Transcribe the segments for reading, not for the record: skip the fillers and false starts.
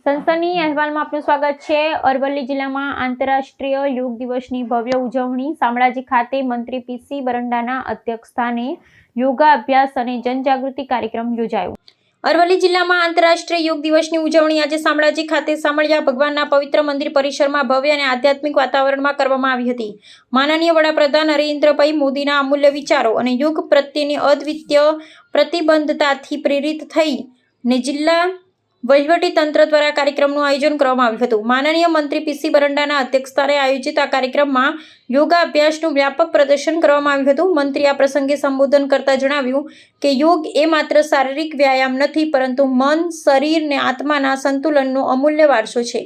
સંસદની અહેવાલમાં આપનું સ્વાગત છે। અરવલ્લી જિલ્લામાં આંતરરાષ્ટ્રીય યોગ દિવસની ભવ્ય ઉજવણી શામળાજી ખાતે મંત્રી પીસી બરંડાના અધ્યક્ષસ્થાને યોગા અભ્યાસ અને જનજાગૃતિ કાર્યક્રમ યોજાયો। અરવલ્લી જિલ્લામાં આંતરરાષ્ટ્રીય યોગ દિવસની ઉજવણી આજે શામળાજી ખાતે શામળિયા ભગવાનના પવિત્ર મંદિર પરિસરમાં ભવ્ય અને આધ્યાત્મિક વાતાવરણમાં કરવામાં આવી હતી। માનનીય વડાપ્રધાન નરેન્દ્રભાઈ મોદીના અમૂલ્ય વિચારો અને યોગ પ્રત્યેની અદ્વિતીય પ્રતિબદ્ધતાથી પ્રેરિત થઈને જિલ્લા વહીવટી તંત્ર દ્વારા કાર્યક્રમનું આયોજન કરવામાં આવ્યું હતું। માનનીય મંત્રી પીસી બરંડાના અધ્યક્ષસ્થાને આયોજિત આ કાર્યક્રમમાં યોગા અભ્યાસનું વ્યાપક પ્રદર્શન કરવામાં આવ્યું હતું। મંત્રી આ પ્રસંગે સંબોધન કરતા જણાવ્યું કે યોગ એ માત્ર શારીરિક વ્યાયામ નથી, પરંતુ મન, શરીર અને આત્માના સંતુલનનો અમૂલ્ય વારસો છે।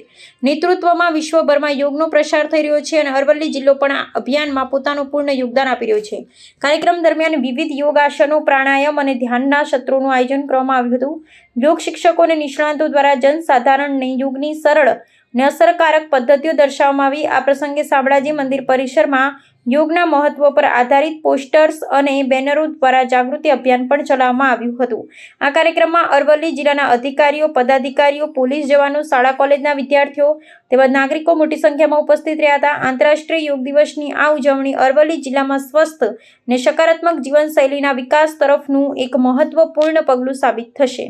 નેતૃત્વમાં વિશ્વભરમાં યોગનો પ્રસાર થઈ રહ્યો છે અને અરવલ્લી જિલ્લો પણ આ અભિયાનમાં પોતાનું પૂર્ણ યોગદાન આપી રહ્યો છે। કાર્યક્રમ દરમિયાન વિવિધ યોગ આસનો, પ્રાણાયામ અને ધ્યાનના સત્રોનું આયોજન કરવામાં આવ્યું હતું। યોગ શિક્ષકો અને નિષ્ણાતો દ્વારા જનસાધારણને યોગની સરળ અને અસરકારક પદ્ધતિઓ દર્શાવવામાં આવી। આ પ્રસંગે શામળાજી મંદિર પરિસરમાં યોગના મહત્વ પર આધારિત પોસ્ટર્સ અને બેનરો દ્વારા જાગૃતિ અભિયાન પણ ચલાવવામાં આવ્યું હતું। આ કાર્યક્રમમાં અરવલ્લી જિલ્લાના અધિકારીઓ, પદાધિકારીઓ, પોલીસ જવાનો, શાળા કોલેજના વિદ્યાર્થીઓ તેમજ નાગરિકો મોટી સંખ્યામાં ઉપસ્થિત રહ્યા હતા। આંતરરાષ્ટ્રીય યોગ દિવસની આ ઉજવણી અરવલ્લી જિલ્લામાં સ્વસ્થ અને સકારાત્મક જીવનશૈલીના વિકાસ તરફનું એક મહત્વપૂર્ણ પગલું સાબિત થશે।